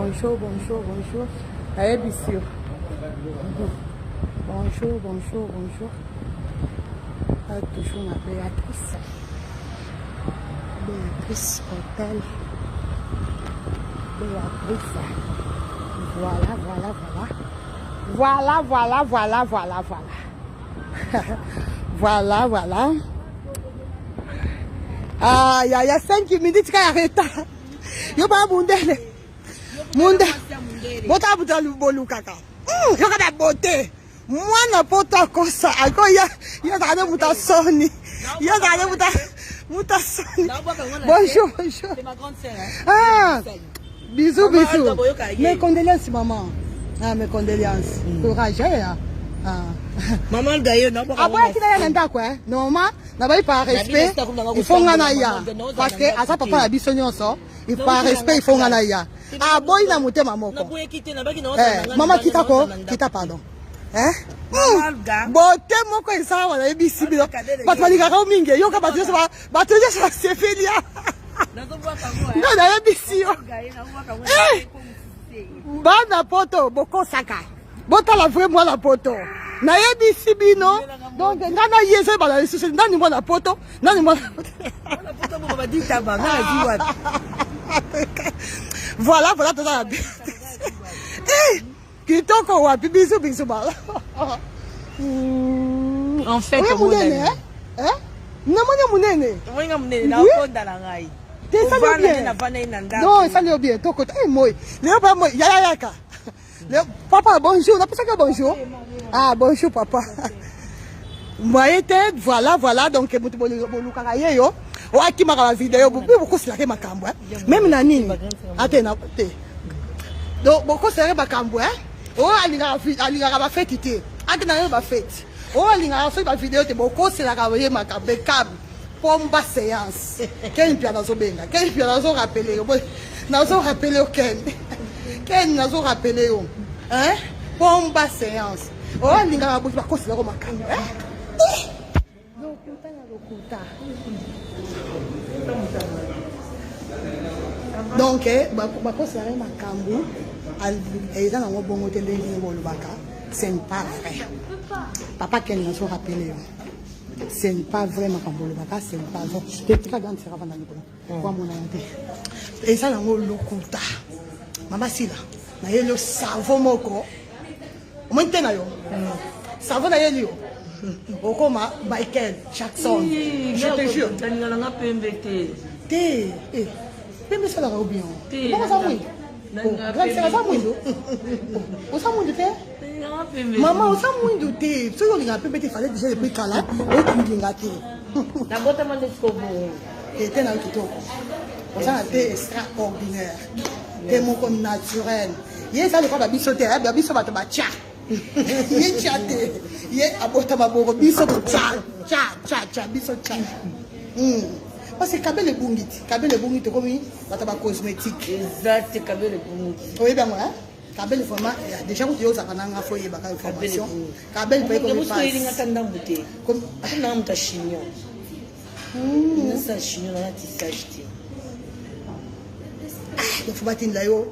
Bonjour, bonjour, bonjour. Allez, bien sûr. Bonjour, bonjour, bonjour. Toujours ma Béatrice. Béatrice Hôtel. Béatrice. Voilà, voilà, voilà. Voilà, voilà, voilà, voilà, voilà. Voilà, voilà. Ah, il y a 5 minutes qu'il arrête. Yo ba mundele. Munde. Bota buta lubolu kaka. Yo kada bote. Mwana poto kosa. Ako ya dane buta soni. Ya dane buta soni. Bonjour, bonjour. C'est ma grande sœur. Ah. Bisous, bisous. Mes condoléances maman. Ah, mes condoléances. Courage hein. Ah. Maman gayo na boka. Après qu'il y a nda quoi. Normal, na ba par respect. Il faut ngana ya. Parce que à ça papa la biso nyonso. Il faut respect, il faut ngana ya. Ah boy na motema moko. Maman kita ko, kita pardon. Hein? Bote moko isa wana ebisi bilo. Bat malika ka mingi yo ka batyo sa batyo sa sefelia. Non na ebisi yo. Bana poto boko saka. Bota la vraie moi la poto. Na yebisi bino. Donc ngana yese bala yesu ndani moi la poto. Ndani moi la poto. La poto mo ba di taba na di wapi. Voilà, voilà tout ça. Eh, kitoko wapi bisu bisu bala. En fait, comment hein? Hein? Namanya munene. Mwenga munene na konda la ngai. Ça bien. Non, ça le bien. Toko eh moi. Léo pas moi, ya ka. Papa, bonjour. On a pas ça bonjour. Ah, bonjour, papa. Moi, voilà, voilà. Donc, yo. Qui m'a vidéo. Beaucoup c'est ma cambo. Même Nani. Attends, donc, beaucoup c'est ma cambo. Oh, elle a fait quitter. Attends, elle a fait. Oh, elle a fait ma vidéo. Beaucoup c'est la cambo. Ma cambo. Pomba séance. Quel piano benga. Quel piano rappelé. Nazo rappelé au Ken. Ken nazo rappelé au. Hein? Pomba séance. Oh, linga bouti ba kosi ko makamba. Lokuta na lokuta. Donc ba kosi na makambu al eza na ngobongo tende ni bolubaka. C'est pas vrai. Papa Ken nazo rappelé. C'est pas vrai makambu bolubaka, c'est pas vrai. Te tika dans sera vanda ni ko. Kwa mona nte. Eza na ngolokuta. Mama Sila. Na yelo savon moko. Maintenant yo. Savon na yelo. Okoma Michael Jackson. Je te jure. Taningala pembete. Te. Pembe ça la bien. Comment ça oui? Grand c'est ça mwindo. O ça mwindo te? Maman o ça mwindo te. So yo linga pembete fallait déjà le prix kala. O tu linga te. Na bota mande skobo. Et te na kitoko. Ça a été extraordinaire. Te moko naturel. Yé ça le pas biso te, biso ba ba cha. Yé chate. Yé abota maboko biso cha biso cha. Parce que kabele bungiti comme bata ba cosmétique. Exact kabele bungiti. Oui ben moi, kabele vraiment déjà vous yoza kananga foyer ba information. Kabele pa ko pas. Muso ilinga tanda mbute. Comme na mta chignon. Na sa chignon na tissage ti. Il faut battre là yo.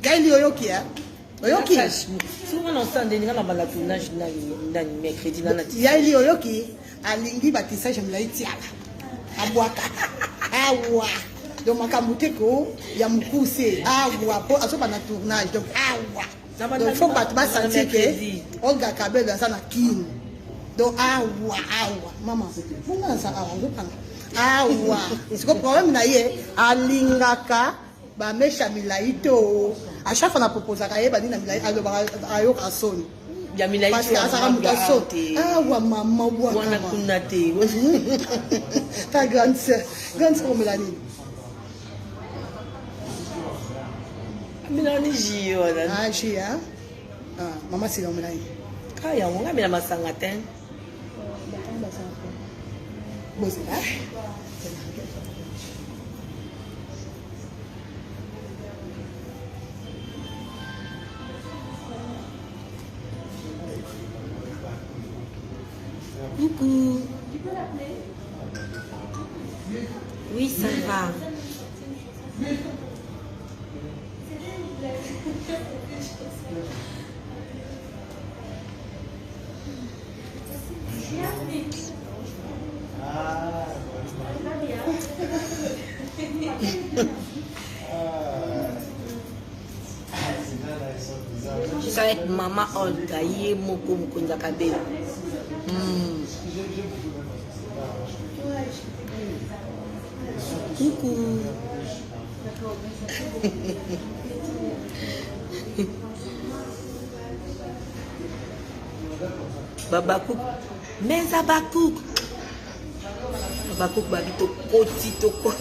Gaili oyoki hein. Oyoki. Souvent on sent des ngala bala tournage na mercredi na ti. Gaili oyoki alingi batissage mlaitiala. Abwaka. Awa. Donc makamute ko ya mukuse. Awa po asoba na tournage donc awa. Donc faut pas sentir que Olga Kabel ça na kin. Donc awa. Maman. Comment ça awa? Awa. C'est quoi problème na ye alingaka ba mesha milaito. À chaque fois na propose ka ye ba dina milaito ayo kasoni. Ya milaito parce que ça muta sauter. Awa maman boa. Wana kunate. Ta grande sœur Mélanie. Mélanie Gio là. Ah Gio hein. Ah maman c'est Mélanie. Kaya wonga mela masanga ten. Bon c'est là. Coucou. Oui, ça va. Juste avec maman Olga, yé moko mukonza kabelo. Coucou. Babakouk. Mais Abakouk. Babakouk babito koti toko.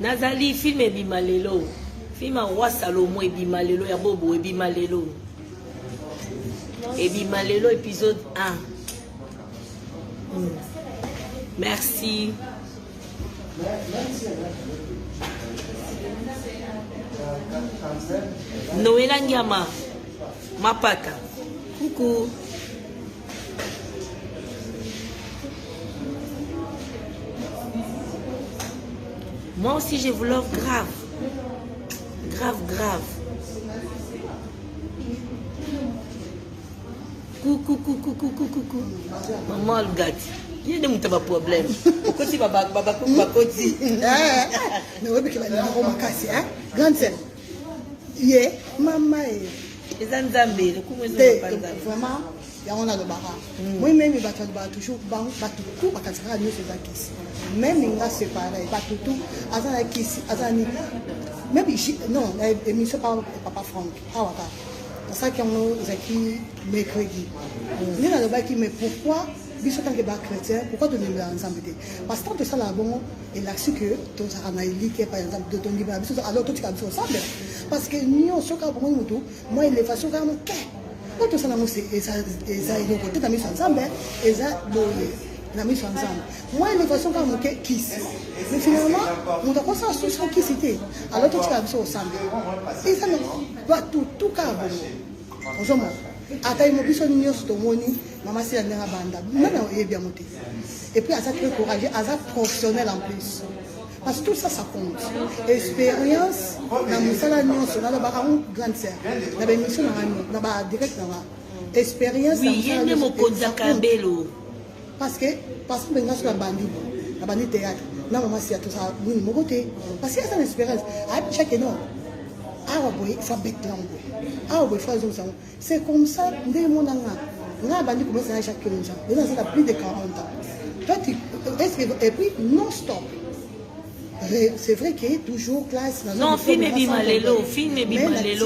Nazali film ebima lelo. Film Roi Salomo ebima lelo ya Bobo ebima lelo. Ebima lelo épisode 1. Merci. Noëlla Nyama. Mapaka. Coucou. Moi aussi, je vous love grave. Grave, grave. Coucou, coucou, coucou, coucou. Maman Olgati. Il y a des problèmes. Pourquoi tu vas bakoti? Non, mais tu vas dire, on m'a cassé, hein? Grande sœur. Yeah, maman. Les Nzambe, le coup, vraiment, il y a un le bara. Moi-même, je vais toujours tout, parce que nous sommes même c'est pareil, tout, même non, l'émission par Papa Franck. C'est ça qu'on a écrit mercredi. Nous avons dit, mais pourquoi, quand on est chrétien, pourquoi nous sommes ensemble? Parce que ça, là, bon, et là, c'est que, tu as un élite, par exemple, de ton livre, alors tu as ensemble. Parce que nous, ce qu'on a dit, moi, il est facile quand même. Quand tu as dit, et ça, tu as mis ensemble, et ça, on a mis ensemble. Moi, il est facile quand même kiss. Mais finalement, on a pensé à ce que qui c'était. Alors tu as mis ensemble. Et ça, tout cas, bon. Ata imobiso nyonso tomoni maman si andanga banda nana bien monté et puis asa très courageux asa professionnel en plus parce que tout ça compte expérience na musala nyonso na ba grande sœur na ba mission na ba direct na expérience oui yende mokonza kambelo parce que benga sur la bandi théâtre na maman si tout ça oui mon côté parce que ça une expérience à chaque non. C'est comme ça, chaque plus de 40 ans. Et puis non-stop. C'est vrai qu'il y a toujours classe. Non, film et Bimalelo,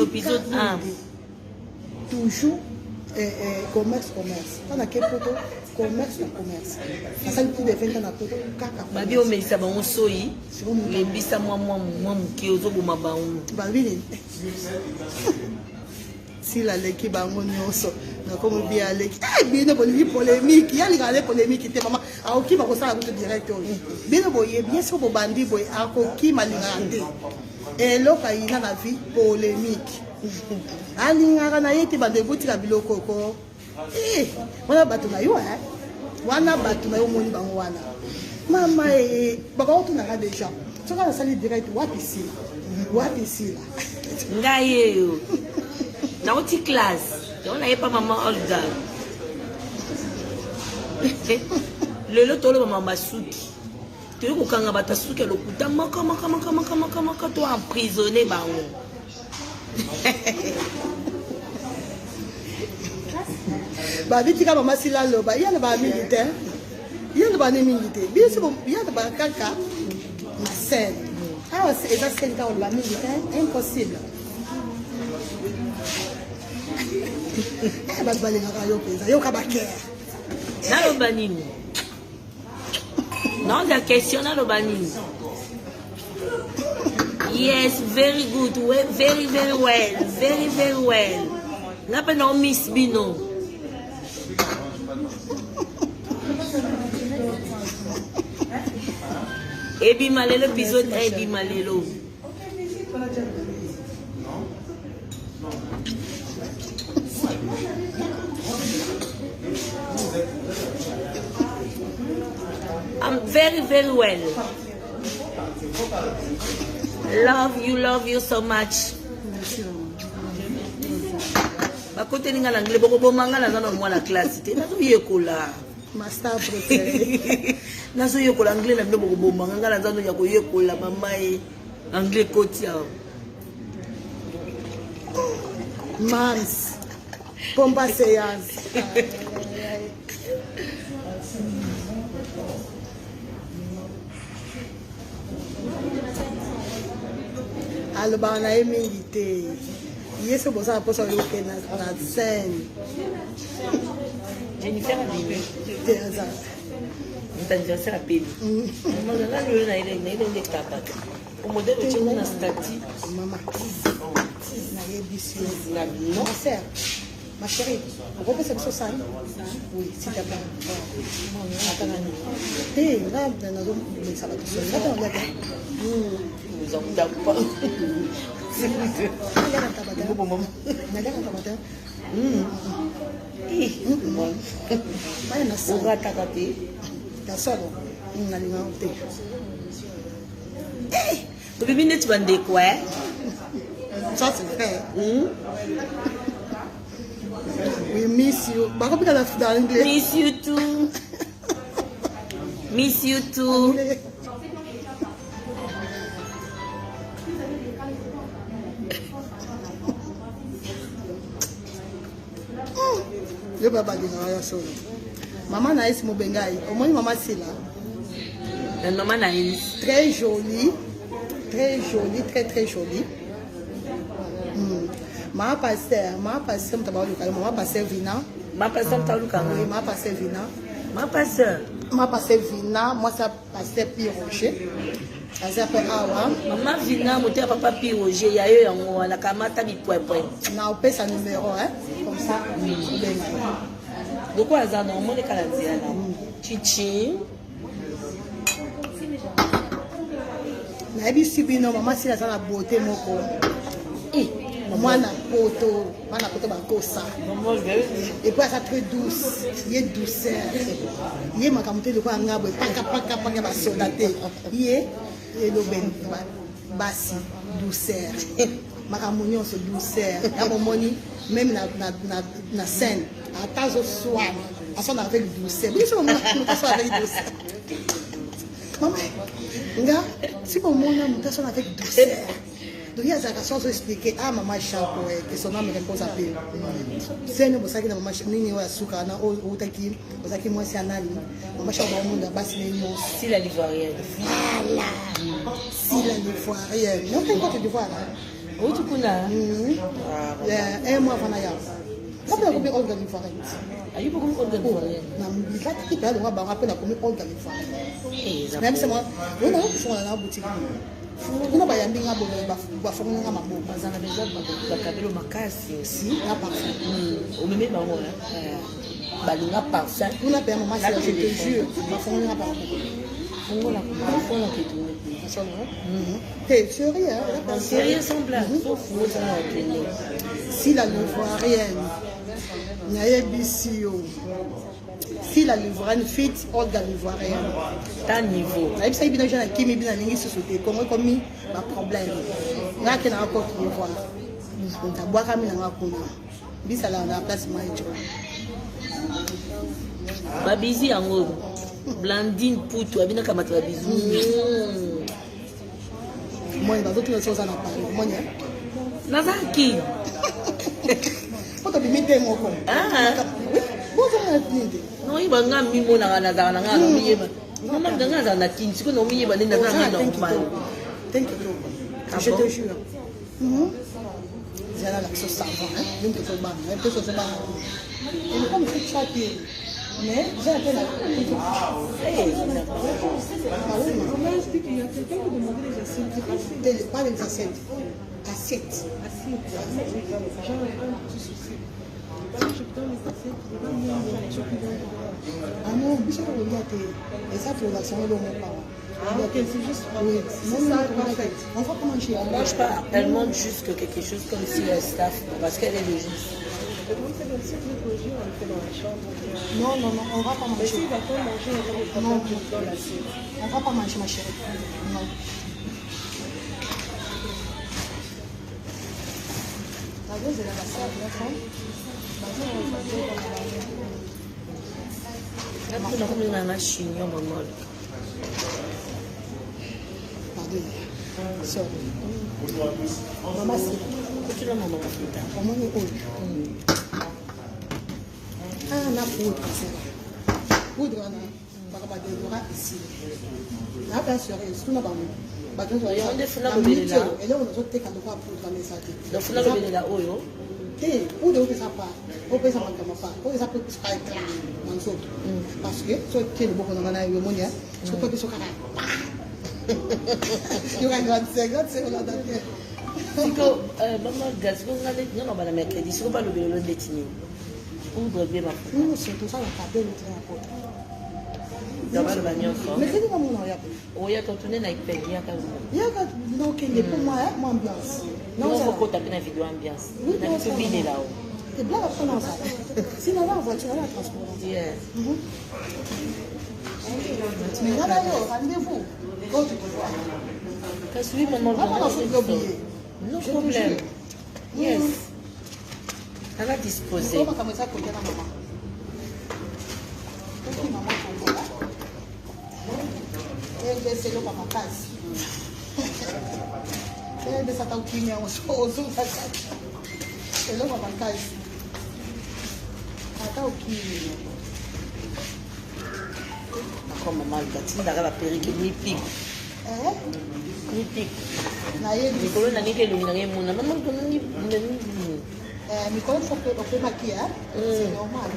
épisode 1. Toujours commerce. On a quel photo? Commerce. Ça plus de 20 ans à photo. Babi o melisa ba onsoyi. Le bisa moi muki ozoboma ba on. Babi. Si la leki bango nyonso na comme bien leki. Bien bonne polémique, il y a les polémiques te maman. A oki ba ko sala ko direct o. Bien boye, bien sûr bo bandi boye a ko ki malingate. Et loka ina na vie polémique. Alingaka na yete ba debutika biloko ko. Wana batu na yo wana batu na yo moni bango wana mama baka otu na déjà soka na sali direct wapi sila ngaye yo na oti classe on a pas maman Olga lelo tolo mama suki to ko kanga bata suki lokuta maka to emprisonné bango babitika mama sila loba yana ba militaire yana ba ne militaire bien sûr yana ba kaka na scène c'est ça scène quand ba militaire impossible ba ba lenga yo pesa yo ka ba ke na loba nini non la question na loba nini yes very good very well ngapa no miss bino ebima lelo épisode 1 ebima lelo Very, very well. Love you so much. Bakote ninga l'anglais, boko bomanga na zana mwa la classe. Nazo yekola. Master préféré. Nazo yekola anglais na boko bomanga na zana ya ko yekola mama e anglais kotia. Mans. Pompa séance. Aloba na mingi te. Yeso bosa poso yo ke na scène. Jennifer a dit Te aza. c'est la peine. Maman là le na ile ile tapa. O modèle tu na stati. Maman. Na yebisi Na non sœur. Ma chérie, on peut faire ça? Oui, s'il te plaît. Eh, là, ça va tout seul. Là, on l'a nous en pas. Ça c'est vrai. We miss you. Dans l'anglais. Miss you too. Miss you too. Je vais pas dire ça. Maman Naïs Mobengai. Au moins maman c'est là. La maman Naïs. Très jolie. Très jolie, très jolie. Ma pasteur, maman pasteur Vina. Ma pasteur Taluka. Oui, ma pasteur Vina. Ma pasteur. Ma pasteur Vina, moi ça pasteur Pierre Rocher. Ça s'appelle Awa. Maman Vina, mon papa Pierre Rocher, il y a eu un la kamata bi point. Na opé sa numéro hein, comme ça. Donc quoi ça normalement les Canadiens là. Chichi. Na ebi sibino maman si la beauté moko. Mwana poto bakosa. Et puis ça très douce, il est douceur. Il est makamute de quoi ngabo paka ba sodaté. Il est le ben basi douceur. Makamunyo c'est douceur. À mon moni même na scène, à tazo soir, à son avec douceur. Bien sûr on soit avec douceur. Maman, nga si mon mona mutation avec douceur. Donc il y a des choses expliquer à maman Chapo que son nom me repose à paix. C'est nous ça que maman nini wa suka na o taki ozaki moi c'est anani maman Chapo au monde basi ni si la livoirienne. Voilà. Si la livoirienne. Non pas quoi tu vois là. Oui tu connais. Un mois avant là. Pourquoi on peut organiser livoirienne? Ayi beaucoup organiser. Na mbika qui peut donc ba rappel na comme organiser livoirienne. Même c'est moi. On a sur la boutique. On a yambi nga bobo ba fonga nga maboko bazana déjà ba kabelo makasi aussi na parfum. O meme ba ngona. Balinga parfum. On a payé maman je te jure ba fonga nga parfum. Fonga la fonga qui tourne. T'es sérieux hein? Sérieux semblable. Sauf vous ça si la livoirienne Naebisio. Si la livoirienne fit Olga livoirienne. Ta niveau. Ça ça bien gens qui me bien lingi société comment comme pas problème. Là que na encore livoire. Ta boire kami na ngakuna. Bisa la na place maïcho. Babizi yango. Blandine Poutou abina kamata babizu. Moi il va d'autres choses à parler. Moi Nazaki. Faut te mettre mon con. Ah. Non, il va ngam mimo na ngana ngana miyeba. Mama ngana za na kinsi ko no miyeba nenda na ngana normal. Thank you. Je te jure. J'ai la sauce savon hein. Une petite banane, une petite sauce banane. Et comme c'est chaque mais j'ai appelé la comment expliquer il y a quelqu'un qui demandait les assiettes. Pas les assiettes. Assiettes. Genre un petit souci. Ah non, je sais pas et ça pour la soirée de mon parent. C'est juste oui, c'est ça en fait. On va pas manger. On mange pas, elle mange juste quelque chose comme si le staff parce qu'elle est légiste. Non, non, non, on ne va pas manger. Si va pas manger, on va pas dans l'assiette. On ne va pas manger, ma chérie. Non. La dose est là, la salle, d'accord? Nanga chignon maman. Pardon. Sorry. Maman, c'est. Tu l'as maman mafuta. Maman est old. Ah, on a poudre, c'est là. Poudre, on a. Par rapport à ici. Là, bien sûr, c'est tout là-bas. Et là, on a sauté quand on va poudre dans les sacs. Donc, on a levé là, oyo. Et poudre, on ne sait pas. On peut s'en mettre pas. On ne sait pas que c'est pas éclat dans le saut. Parce que, si tu es le bon, on a eu le monde, je ne peux pas que ce soit il y a une grande seconde, c'est on a daté. Siko, maman, gaz, on a dit, non, on va la mercredi, si on va le vélo de Tini. Poudre, bien ma foule. Non, c'est tout ça, on a tabé le train à côté. D'abord, le bagnon fort. Mais c'est comment on a eu? Oui, quand on est dans le pays, il y a quand même. Il y a donc, pour moi, moi, ambiance. Non, il faut taper dans la vidéo ambiance. Oui, on a fait vide là-haut. C'est bien la prononce. Sinon, là, en voiture, on a la transport. Yes. Mais là, rendez-vous. Parce que oui, maman, non problème. Yes. On a disposé. Comment ça ça côté la maman? Maman, elle c'est le papa casse. Elle est ça qui est au sous ça. C'est le papa casse. Attends qui. Comme maman, il a la périque, il pique. Il pique. Nicolas n'a ni que le minage, mon maman, Nicolas, il faut que tu maquilles, c'est normal.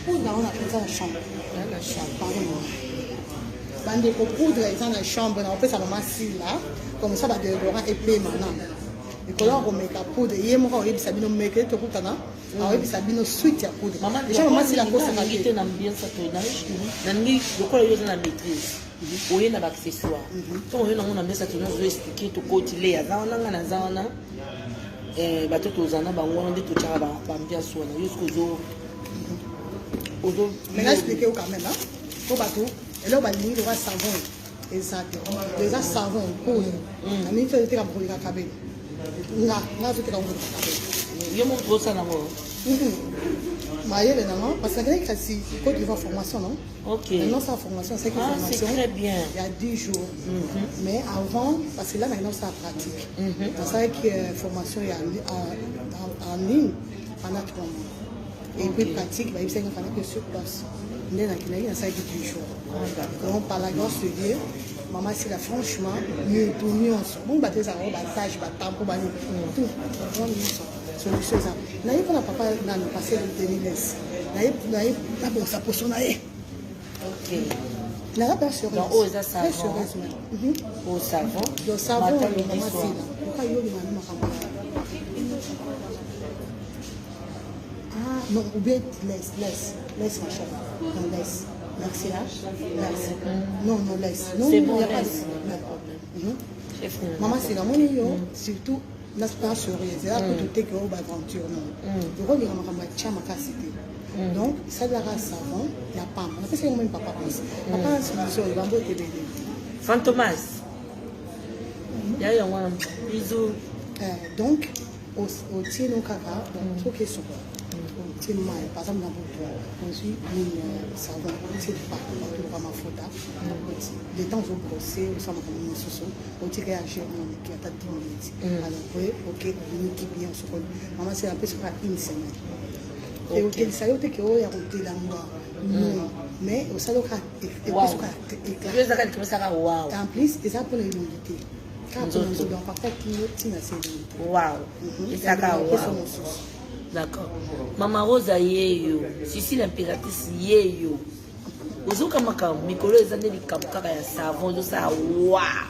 Où on a fait ça dans la chambre? Dans la chambre. Pardon. Bande pour poudre, ils sont dans la chambre, on fait ça maman si là, comme ça, il y aura épais maintenant. Nicolas, on met la poudre, il y a un peu de sabino, mais que tu as alors il s'habille nos suites à poudre. Maman, si la cause est invité dans l'ambiance, nangi lokola yo na maîtrise. Oye na accessoire. Donc on a une ambiance tu nous expliquer to côté les azana na zana bato tozana bango ndi to tshaba ba ambiance wana jusqu'au ozo mais là expliquer au quand même hein pour bato et là ba lingi va savon exact déjà savon pour na mi fait te ka pour ka kabel na fait ka pour kabel yo mon gros ça na mo Maïe, non, parce que c'est Côte d'Ivoire formation, non? Ok. Maintenant, c'est formation, c'est formation. C'est très bien. Il y a 10 jours. Mais avant, parce que là, maintenant, c'est la pratique. C'est ça que la formation est en ligne pendant 3 mois. Et puis, pratique, il y a que sur place. Il y a 10 jours. Donc, par la grâce de Dieu, maman, c'est là, franchement, mieux tout, mieux ensemble. Bon, bah, ça va, tâche, tampon, tout. Solution ça. Naïe pour la papa dans le passé de 2010. Naïe la bonne sa potion naïe. Ok. La personne. Donc aux savon. Au savon. Le savon le maman c'est là. Pourquoi il y a le maman maman? Ah non, ou bien laisse ma chérie. Non laisse. Merci là. Merci. Non laisse. Non, c'est bon, il n'y a pas de. Maman c'est là mon yo surtout. N'est-ce sur c'est là pour tout que on aventure non le rôle il y a ma chama cité donc ça de la savon il y a pas on a fait ça même papa pense papa c'est sur le bambou et bébé Fantomas il y a un bisou donc au tino kaka donc faut que soit au tino mal par exemple dans le on suit une savon c'est pas tout pas ma faute les temps au brosser au sama comme une sauce au tirer à gérer mon qui a 10 minutes alors oui ok on qui bien sur maman c'est un peu sur une semaine et au ça y est que on a roté la moi non mais au salon et puis en plus c'est ça pour l'humidité quand on doit pas faire qui tina c'est waouh et ça ka waouh d'accord maman Rosa yeyo Sissi l'impératrice yeyo ozoka makam mikolo ezane likamu kaka ya savon zo ça waouh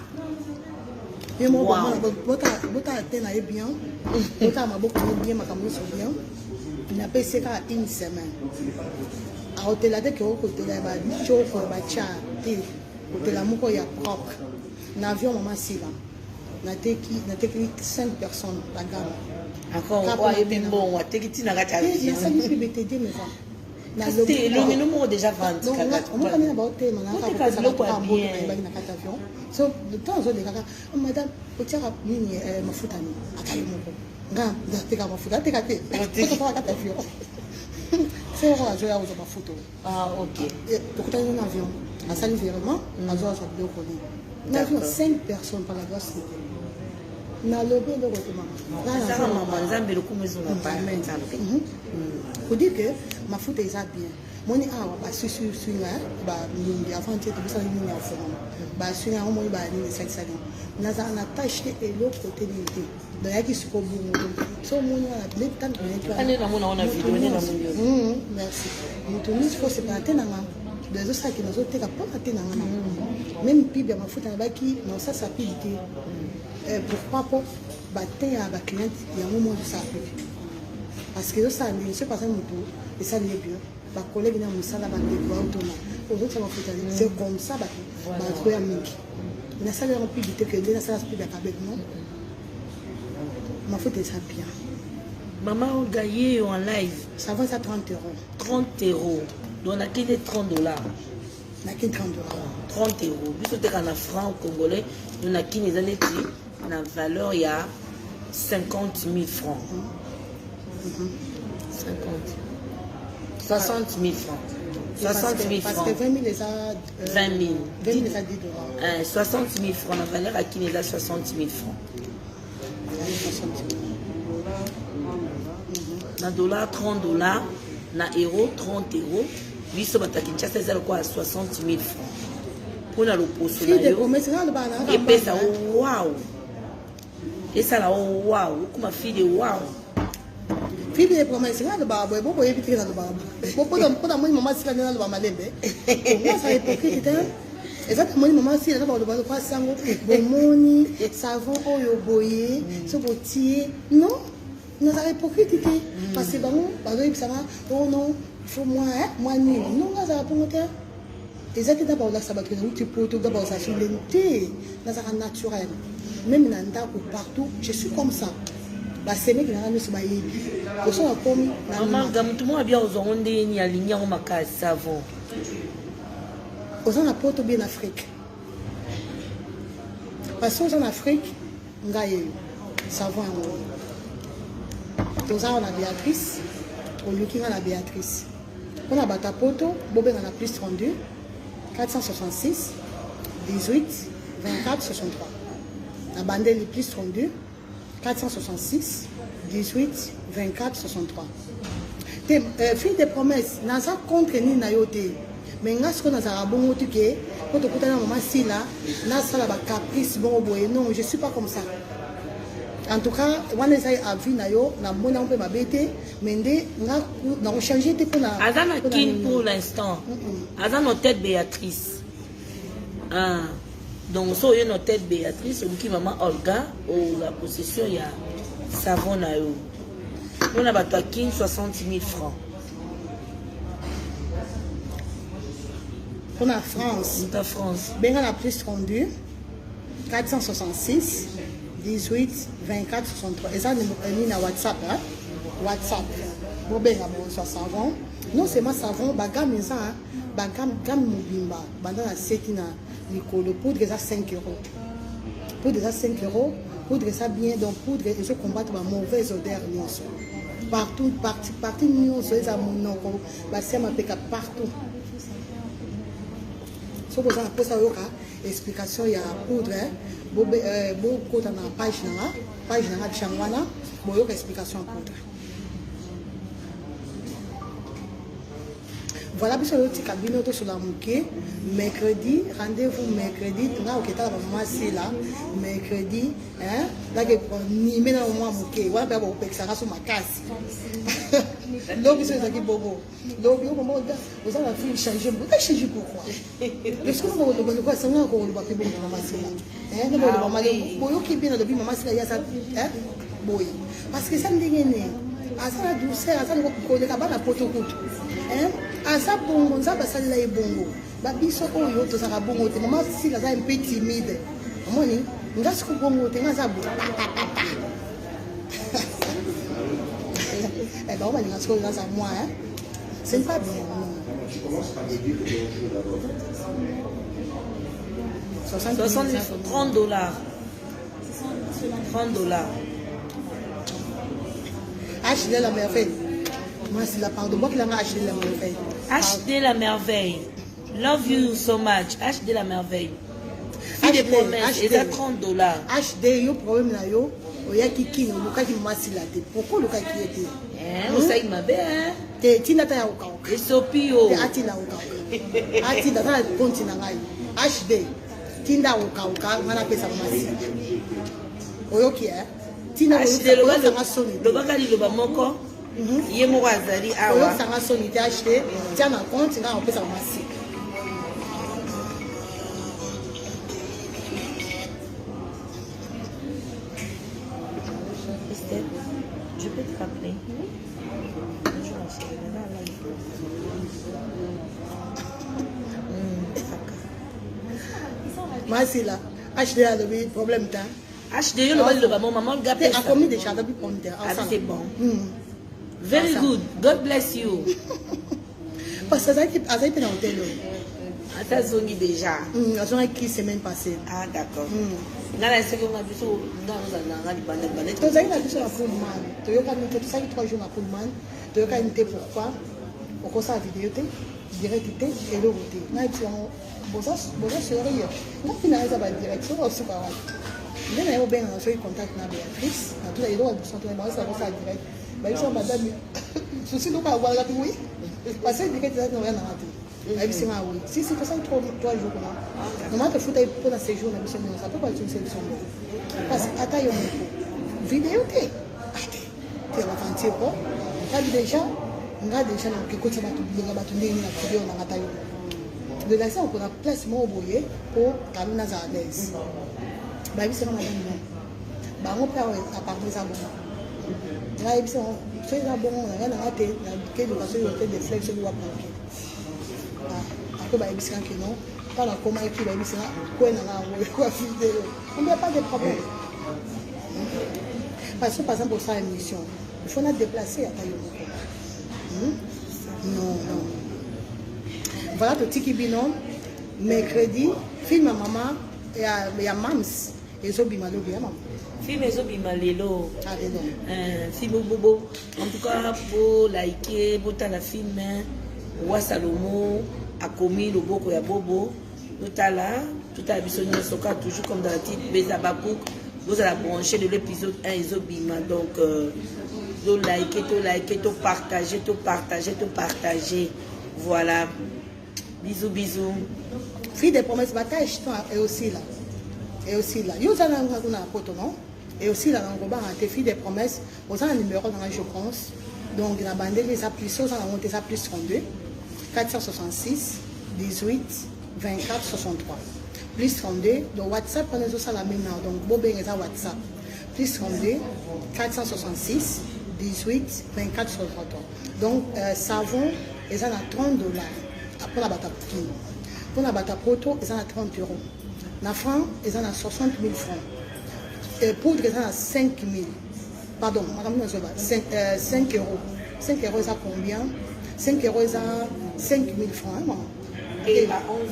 et moi bota tena est bien bota ma beaucoup bien makam so bien na pese ka une semaine a hôtel là que au côté là ba chauffo ba cha ti hôtel là moko ya propre na avion maman si là na technique 5 personnes la gamme encore et puis bon wa tekiti na kata na sali puis BTD mais ça na le numéro déjà 20 donc on va venir about thème na ka ça pas bien na kata avion so de temps en temps madame otira nini mafuta ni akali moko nga ndateka mafuta ateka te kwa kata avion c'est vrai je vais aux mafuta ok donc tu as un avion à sali vraiment à zo ça de ko ni na 5 personnes par la grâce na lobe de retournement ça maman nzambe le kumezo na pas faut dire que ma foot est bien moni ba susu suinga ba mingi avant tu te bisa ni na fo ba suinga mo ba ni sali na za na tâche et l'autre côté limité donc yaki siko bungu so moni na le temps de ane na mona ona vidéo ni na moni merci mutu ni faut se plater na des autres qui nous ont été capables de tenir même puis bien ma foot na baki non ça s'applique pourquoi pas battre à la cliente il y a un moment de ça parce que ça ne se passe pas et ça n'est bien ma collègue n'a pas ça là c'est comme ça bah trouver un mec mais ça leur plus vite que les ça plus avec non ma faute est ça bien maman gagné en live ça va ça 30 €. 30 €. Donc on a quitté $30. Na quitté $30. 30 €. Puisque tu es en franc congolais, on a quitté les années la valeur il y a 50 000 francs. 60 000 francs. 60 000 francs. Parce que 20 000 les a 20 000. 20 000 les a 10 $. 60 000 francs. La valeur à qui les a 60 000 francs. Na dollar 30 $, na euro 30 €. Lui se bat à Kinshasa c'est quoi 60 000 francs. Pour la loposo na yo. Et puis ça waouh. Et ça là waouh, comme ma fille de waouh. Fille de promesse là le baba, beaucoup éviter là le baba. Beaucoup de moi maman si là le baba malembe. Moi ça hypocrite hein. Exactement maman si là le baba quoi sango, bomoni, savon oyo boye, so botier. Non. Nous ça hypocrite parce que bon, bazo ça va oh non, faut moi hein, moi ni. Non ça va pour monter. Exactement d'abord là ça va que nous tu peux tout d'abord ça sur l'unité, là ça naturel. Même dans ndako partout, je suis comme ça. Ba seme ki na ngami so ba yebi. Ko so akomi na maman gamutu mo abia ozonde ni alinya o makasi savon. Ozon na poto bien Afrique. Parce que en Afrique, ngaye savon ngo. Ozon na Béatrice, on looking na Béatrice. On a bata poto, bobe na plus 32 466 18 24 63. La bande les plus 32 466 18 24 63. Fille de promesses, n'a pas contre ni na yote. Mais n'a ce qu'on a à bon tu que quand tu écoutes maman si là, n'a ça la caprice bon boy. Non, je suis pas comme ça. En tout cas, on essaye à vie na yo, na mona on peut m'abêter, mais n'a changé tes pour na. Azana kin pour l'instant. Azana tête Béatrice. Ah. Donc, si vous avez tête Béatrice, vous avez maman Olga, ou la possession, il y a savon. On a 60 000 francs. On a France. On a France. Ben, on a plus 32 466 18 24 63. Et ça, on a WhatsApp. Hein? WhatsApp. Bon, ben, on a savon. Non seulement savon, bagam ça, bagam mobimba, bandana setina. Le poudre est à 5 €. Poudre à 5 €. Poudre ça bien, donc poudre et je combatte ma mauvaise odeur. Partout, partout, nous sommes à mon nom. C'est ma péca partout. Si vous avez une explication, il y a poudre. Beaucoup dans la page de Changwana, il y a une explication en poudre. Voilà, puis sur le petit cabinet sur la mouquée, mercredi, rendez-vous mercredi, tu vas au Kéta, maman c'est là, mercredi, hein, là que ni même dans moi mouquée, voilà, ben on peut que ça reste sur ma casse. L'homme c'est ça qui bobo, l'homme au moment où vous avez fait changer, vous avez changé pourquoi? Parce que nous avons le quoi, c'est nous encore le papier pour maman c'est là, hein, nous avons le maman, boyo qui vient depuis maman c'est là, il y a ça, hein, boy, parce que ça me dégaine. Asa la douceur, asa le kokole kabana poto kutu. Hein? Asa bongo, nzaba sala e bongo. Ba biso oyo to saka bongo te. Maman si la za un peu timide. Amoni, ngasi ko bongo te ngaza bo. Eh ben, on va dire que c'est à moi, hein. C'est pas bien. 30 dollars. 30 dollars. Acheter la merveille. Moi, c'est la part de moi qui l'a acheté la merveille. Acheter la merveille. Love you so much. Acheter la merveille. Fille des promesses. Et ça 30 dollars. Acheter, yo problème là, yo. Oya kiki, no luka ki masi la te. Pourquoi luka ki était? Vous savez ma belle. Te tina ta ya uka. Et sopio. Te atina uka. Atina ta ponti na ngai. Acheter. Tinda uka ngana pesa masi. Oyo ki eh? Tina acheter le baka li loba moko. Ye moko azali awa. Oyo sanga soni te acheter. Tia na compte ngana pesa masi. Je peux te rappeler. Masi là, acheter à le problème ta. Acheter le maman maman le gars. A commis des chats depuis pommes de terre. Ah c'est bon. Very good. God bless you. Parce que ça a été dans l'hôtel. Attends zongi déjà. Elles ont écrit semaine passée. Ah d'accord. Nana c'est qu'on a vu ça dans la bande. Tu as vu ça la Pullman. Tu as vu ça 3 jours la Pullman. Tu as vu pourquoi. Pourquoi ça vidéo té direct té et le roté. Na tu en bosa sérieux. Na finaliser la direction aussi pas mal. Mais là, bien, on fait contact avec Béatrice. Tout les droits de santé, ça va faire direct. Mais ça, madame, ceci donc à voir là, oui. Parce que direct, ça n'a rien à rater. Mais c'est oui. Si c'est que ça, 3 jours là. Normalement, il faut aller pour la séjour, mais ça peut pas être une solution. Parce que attends, vidéo, tu es avancé quoi. Déjà, on a déjà dans quelque chose qui va te donner une vidéo dans la taille. De là, on a place au boyer pour calmer à l'aise. Bah oui c'est vraiment bien. Bah on peut appartenir ça bon. Là il c'est ça bon on a rien à rater la quelle occasion il y a des flex sur le web. Après bah il c'est que non pas la comment écrit bah il c'est quoi na quoi vidéo. On n'a pas de problème. Parce que par exemple pour ça émission, il faut la déplacer à taille. Non. Voilà le petit binon mercredi film à maman et à Mams. Et zo bima lobi maman. Film ezo bima lelo. Ah non. Film bobo. En tout cas pour liker, pour ta la film Roi Salomo a commis le boko ya bobo. Tout à l'heure, tout à l'heure, soka toujours comme dans le titre Bezabakouk. Vous allez brancher de l'épisode 1 ezo bima donc to liker, to partager. Voilà. Bisous. Fille des promesses bataille est aussi là. Et aussi là. Vous avez un photo, non? Et aussi là, on va rater fille des promesses. Vous avez un numéro dans la je pense. Donc, la bande les applications, on a monté ça plus 32 466 18 24 63. Plus 32. Donc, WhatsApp, on est aussi à la même heure. Donc, Bob est à WhatsApp. Plus 32 466 18 24 63. Donc, savon, ils en a 30 $. Après la bataille. Pour la bataille proto, ils en a 30 €. La franc, ils en a 60 000 francs. Et poudre, ils en a 5 000. Pardon, madame, 5 €. 5 €, ils ont combien? 5 €, ils ont 5 000 francs. Hein, maman? Et à 11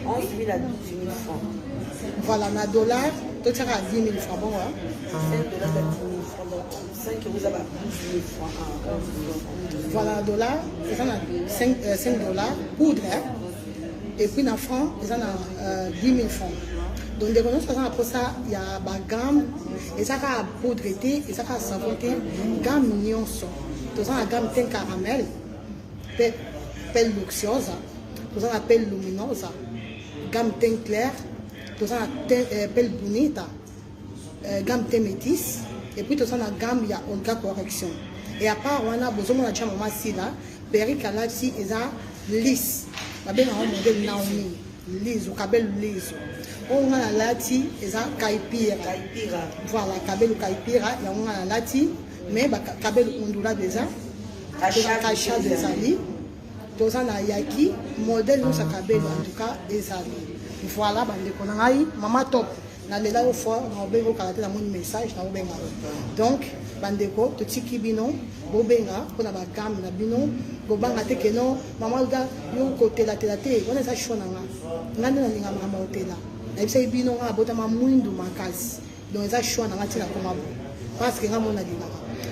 000. 11 000 à 12 000 francs. Voilà, la dollar, tout ça à 10 000 francs. Bon, hein? 5 $ à 10 000 francs. 5 € à 12 000 francs. Voilà, la dollar, ils en a 5 $. Poudre, hein? Et puis dans le franc, ils en ont 10 000 francs. Donc, des connaissances, après ça, il y a la gamme, et ça a poudre, et ça a savon, gamme mignon. Tout ça, la gamme teint caramel, pelle luxueuse, tout ça, la pelle lumineuse, gamme teint clair, tout ça, la pelle bonita, gamme teint métis, et puis tout ça, la gamme, il y a Olga correction. Et à part, on a besoin de la chambre, là, Peric à la si, ils ont lisse. Ma belle a un modèle Naomi, lisse, ou cabelle lisse. On a la lati, ils ont caipira. Voilà, cabelle caipira, et on a la lati, mais cabelle ondula déjà, cacha des amis. Tout ça, na yaki, modèle nous, ça cabelle en tout cas, des amis. Voilà, bande konangai, maman top. na lela yo fois na obenga kala na mon message na obenga donc bandeko to tiki bino bobenga pona ba gamme na bino bobanga te keno mama uda yo kotela tela te wana za shona nga ngande na linga mama hotela na bisa bino nga bota mwindu makasi donc eza choix na ngati na koma bo parce que nga mona linga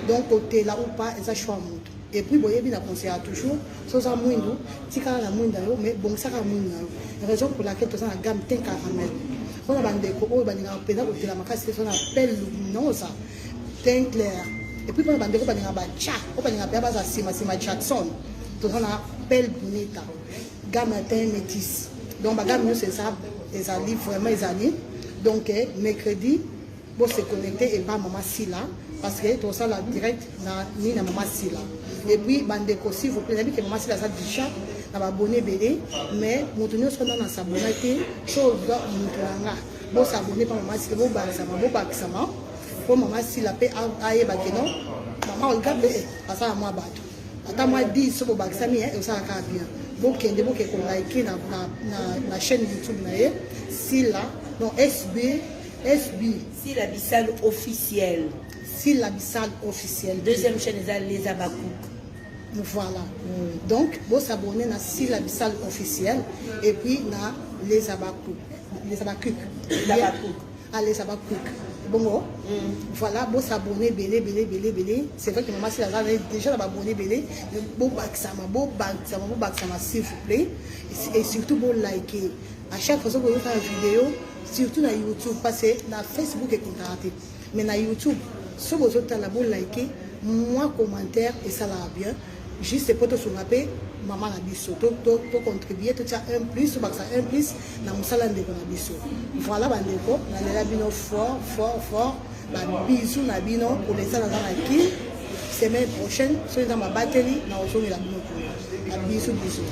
donc hotela ou pas eza choix mutu et puis boyebi na conseiller toujours so za mwindu tika na mwinda yo mais bon saka mwindu yo raison pour laquelle to na gamme ten caramel on a bandeko oyo baninga pena hotela makasi te so na pelle luminosa teint clair et puis on a bandeko baninga ba cha o baninga pe baza sima Jackson to na pelle bonita gamme teint métis donc ba gamme c'est ça les alliés vraiment les alliés donc mercredi pour se connecter et pas maman Sila parce que tout ça la direct na ni na maman Sila et puis bandeko s'il vous plaît que maman Sila ça déjà na abonné belé mais montenir sur dans s'abonner chose mutlanga bon s'abonner pas maman Sila bon bakisama pour maman Sila pe aye bakeno maman regarde parce que moi bato ata moi 10 so bakisami et ça ka bien bokende bokeko like na chaîne YouTube na ye Sila non SB Sila Bissal officiel. Sila Bissal officiel. Deuxième chaîne les Abakouk. Voilà. Donc vous s'abonner à Sila Bissal officiel et puis na les Abakouk. Les Abakouk. Les Abakouk. Bon, voilà, vous s'abonner belé. C'est vrai que maman Sila déjà abonné belé. Bon baksama s'il vous plaît et surtout vous liker. À chaque fois que vous faites une vidéo, surtout na YouTube, parce que na Facebook est contraté. Mais na YouTube, si vous avez liké, moi commentaire et ça va bien. Juste pour te souvenir, maman a biso, to contribuer, tu as un plus, ou ça un plus, na musala ndeko na biso. Voilà bandeko, na lela bino fort, ba bisou na bino pour les salles dans la qui semaine prochaine, sur dans ma batterie, na osongi la bino pour. Bisous. Bisous.